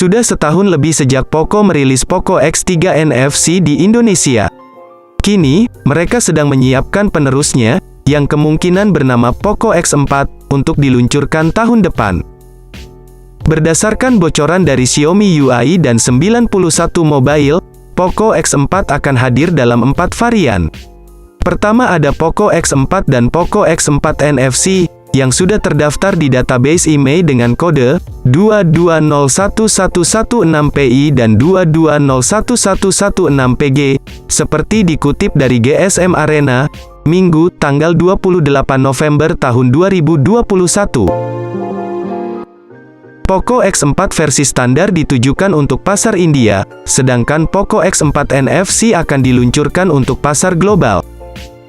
Sudah setahun lebih sejak Poco merilis Poco X3 NFC di Indonesia. Kini, mereka sedang menyiapkan penerusnya, yang kemungkinan bernama Poco X4, untuk diluncurkan tahun depan. Berdasarkan bocoran dari Xiaomi UI dan 91 Mobile, Poco X4 akan hadir dalam 4 varian. Pertama ada Poco X4 dan Poco X4 NFC, yang sudah terdaftar di database IMEI dengan kode 22011116PI dan 22011116PG, seperti dikutip dari GSM Arena, Minggu, tanggal 28 November tahun 2021. Poco X4 versi standar ditujukan untuk pasar India, sedangkan Poco X4 NFC akan diluncurkan untuk pasar global.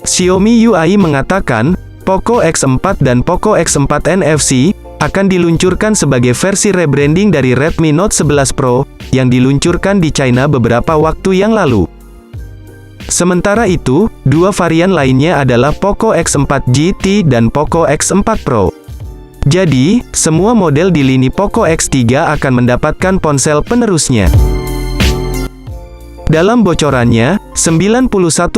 Xiaomi UI mengatakan, Poco X4 dan Poco X4 NFC akan diluncurkan sebagai versi rebranding dari Redmi Note 11 Pro yang diluncurkan di China beberapa waktu yang lalu. Sementara itu, dua varian lainnya adalah Poco X4 GT dan Poco X4 Pro. Jadi, semua model di lini Poco X3 akan mendapatkan ponsel penerusnya. Dalam bocorannya, 91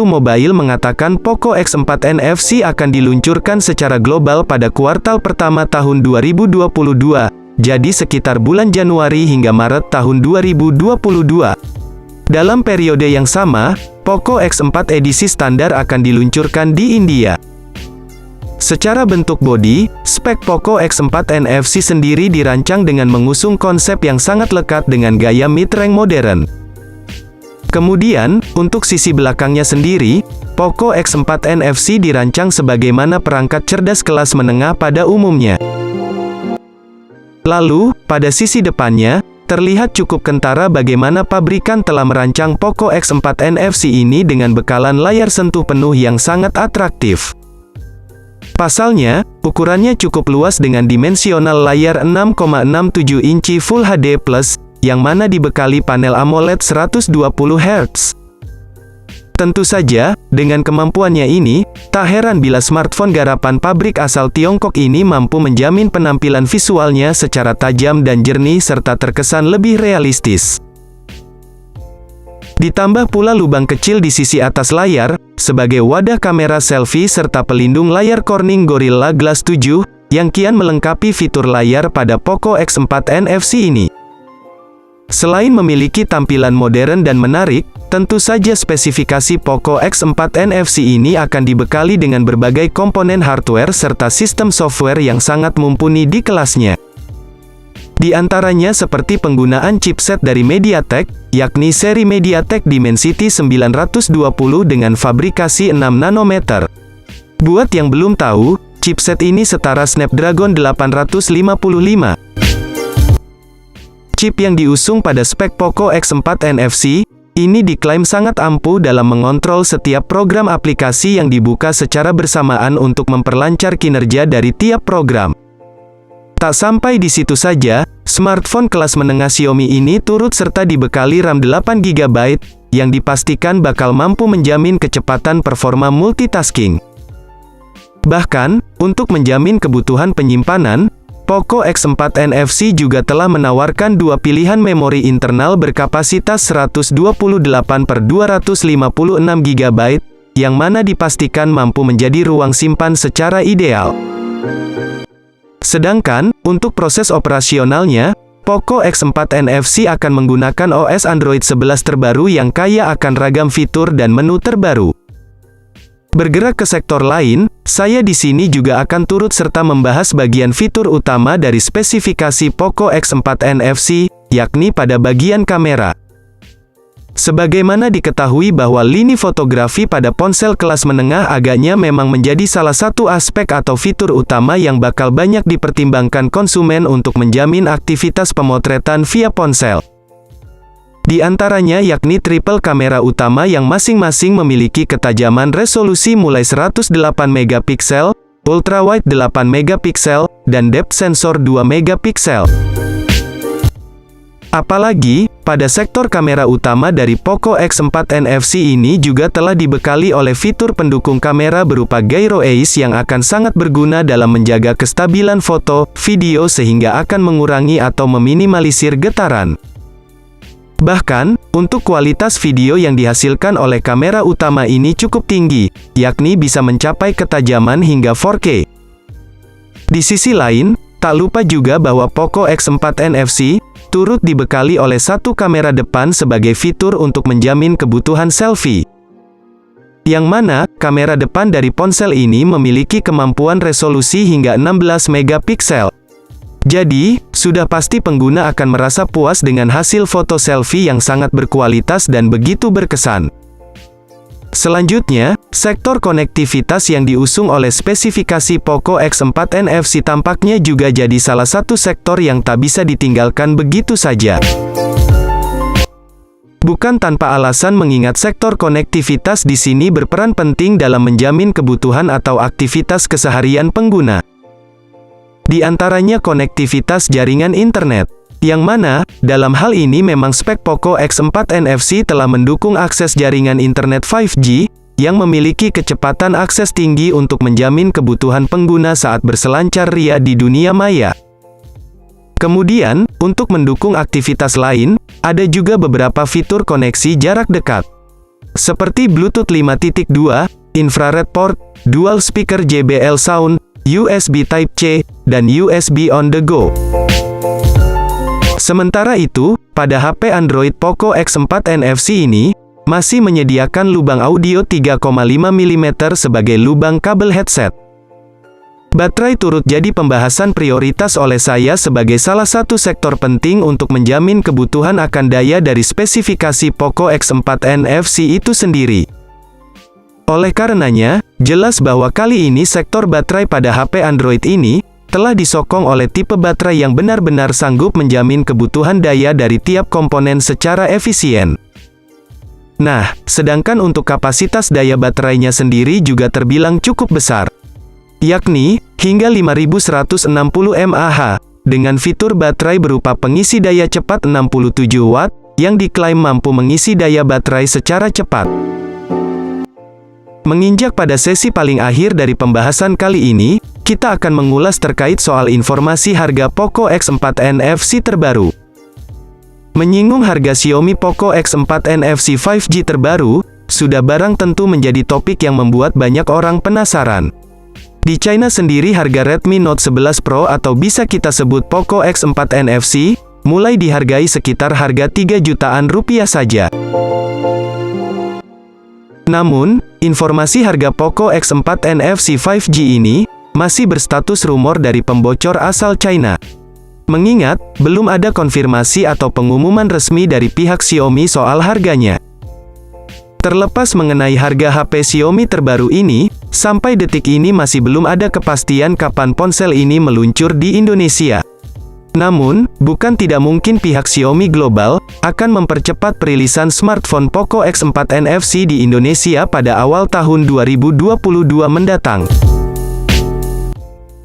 Mobile mengatakan Poco X4 NFC akan diluncurkan secara global pada kuartal pertama tahun 2022, jadi sekitar bulan Januari hingga Maret tahun 2022. Dalam periode yang sama, Poco X4 edisi standar akan diluncurkan di India. Secara bentuk bodi, spek Poco X4 NFC sendiri dirancang dengan mengusung konsep yang sangat lekat dengan gaya mid-range modern. Kemudian, untuk sisi belakangnya sendiri, Poco X4 NFC dirancang sebagaimana perangkat cerdas kelas menengah pada umumnya. Lalu, pada sisi depannya, terlihat cukup kentara bagaimana pabrikan telah merancang Poco X4 NFC ini dengan bekalan layar sentuh penuh yang sangat atraktif. Pasalnya, ukurannya cukup luas dengan dimensional layar 6,67 inci Full HD+, yang mana dibekali panel AMOLED 120 Hz. Tentu saja, dengan kemampuannya ini, tak heran bila smartphone garapan pabrik asal Tiongkok ini mampu menjamin penampilan visualnya secara tajam dan jernih serta terkesan lebih realistis. Ditambah pula lubang kecil di sisi atas layar, sebagai wadah kamera selfie serta pelindung layar Corning Gorilla Glass 7, yang kian melengkapi fitur layar pada Poco X4 NFC ini. Selain memiliki tampilan modern dan menarik, tentu saja spesifikasi Poco X4 NFC ini akan dibekali dengan berbagai komponen hardware serta sistem software yang sangat mumpuni di kelasnya. Di antaranya seperti penggunaan chipset dari MediaTek, yakni seri MediaTek Dimensity 920 dengan fabrikasi 6 nanometer. Buat yang belum tahu, chipset ini setara Snapdragon 855. Chip yang diusung pada spek Poco X4 NFC, ini diklaim sangat ampuh dalam mengontrol setiap program aplikasi yang dibuka secara bersamaan untuk memperlancar kinerja dari tiap program. Tak sampai di situ saja, smartphone kelas menengah Xiaomi ini turut serta dibekali RAM 8GB, yang dipastikan bakal mampu menjamin kecepatan performa multitasking. Bahkan, untuk menjamin kebutuhan penyimpanan, Poco X4 NFC juga telah menawarkan dua pilihan memori internal berkapasitas 128/256GB, yang mana dipastikan mampu menjadi ruang simpan secara ideal. Sedangkan, untuk proses operasionalnya, Poco X4 NFC akan menggunakan OS Android 11 terbaru yang kaya akan ragam fitur dan menu terbaru. Bergerak ke sektor lain, saya di sini juga akan turut serta membahas bagian fitur utama dari spesifikasi Poco X4 NFC, yakni pada bagian kamera. Sebagaimana diketahui bahwa lini fotografi pada ponsel kelas menengah agaknya memang menjadi salah satu aspek atau fitur utama yang bakal banyak dipertimbangkan konsumen untuk menjamin aktivitas pemotretan via ponsel. Di antaranya yakni triple kamera utama yang masing-masing memiliki ketajaman resolusi mulai 108 megapiksel, ultrawide 8 megapiksel, dan depth sensor 2 megapiksel. Apalagi, pada sektor kamera utama dari Poco X4 NFC ini juga telah dibekali oleh fitur pendukung kamera berupa Gyro Ace yang akan sangat berguna dalam menjaga kestabilan foto, video sehingga akan mengurangi atau meminimalisir getaran. Bahkan, untuk kualitas video yang dihasilkan oleh kamera utama ini cukup tinggi, yakni bisa mencapai ketajaman hingga 4K. Di sisi lain, tak lupa juga bahwa Poco X4 NFC turut dibekali oleh satu kamera depan sebagai fitur untuk menjamin kebutuhan selfie. Yang mana, kamera depan dari ponsel ini memiliki kemampuan resolusi hingga 16 megapiksel. Jadi, sudah pasti pengguna akan merasa puas dengan hasil foto selfie yang sangat berkualitas dan begitu berkesan. Selanjutnya, sektor konektivitas yang diusung oleh spesifikasi Poco X4 NFC tampaknya juga jadi salah satu sektor yang tak bisa ditinggalkan begitu saja. Bukan tanpa alasan mengingat sektor konektivitas di sini berperan penting dalam menjamin kebutuhan atau aktivitas keseharian pengguna. Di antaranya konektivitas jaringan internet. Yang mana, dalam hal ini memang spek Poco X4 NFC telah mendukung akses jaringan internet 5G, yang memiliki kecepatan akses tinggi untuk menjamin kebutuhan pengguna saat berselancar ria di dunia maya. Kemudian, untuk mendukung aktivitas lain, ada juga beberapa fitur koneksi jarak dekat. Seperti Bluetooth 5.2, infrared port, dual speaker JBL sound, USB Type-C, dan USB on the go. Sementara itu, pada HP Android Poco X4 NFC ini, masih menyediakan lubang audio 3,5 mm sebagai lubang kabel headset. Baterai turut jadi pembahasan prioritas oleh saya sebagai salah satu sektor penting untuk menjamin kebutuhan akan daya dari spesifikasi Poco X4 NFC itu sendiri. Oleh karenanya, jelas bahwa kali ini sektor baterai pada HP Android ini telah disokong oleh tipe baterai yang benar-benar sanggup menjamin kebutuhan daya dari tiap komponen secara efisien. Nah, sedangkan untuk kapasitas daya baterainya sendiri juga terbilang cukup besar, yakni hingga 5160 mAh, dengan fitur baterai berupa pengisi daya cepat 67 Watt, yang diklaim mampu mengisi daya baterai secara cepat. Menginjak pada sesi paling akhir dari pembahasan kali ini, kita akan mengulas terkait soal informasi harga Poco X4 NFC terbaru. Menyinggung harga Xiaomi Poco X4 NFC 5G terbaru, sudah barang tentu menjadi topik yang membuat banyak orang penasaran. Di China sendiri harga Redmi Note 11 Pro atau bisa kita sebut Poco X4 NFC, mulai dihargai sekitar harga 3 jutaan rupiah saja. Namun, informasi harga Poco X4 NFC 5G ini masih berstatus rumor dari pembocor asal China. Mengingat, belum ada konfirmasi atau pengumuman resmi dari pihak Xiaomi soal harganya. Terlepas mengenai harga HP Xiaomi terbaru ini, sampai detik ini masih belum ada kepastian kapan ponsel ini meluncur di Indonesia. Namun, bukan tidak mungkin pihak Xiaomi Global akan mempercepat perilisan smartphone Poco X4 NFC di Indonesia pada awal tahun 2022 mendatang.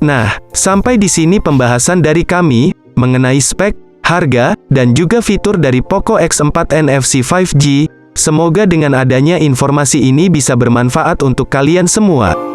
Nah, sampai di sini pembahasan dari kami mengenai spek, harga, dan juga fitur dari Poco X4 NFC 5G. Semoga dengan adanya informasi ini bisa bermanfaat untuk kalian semua.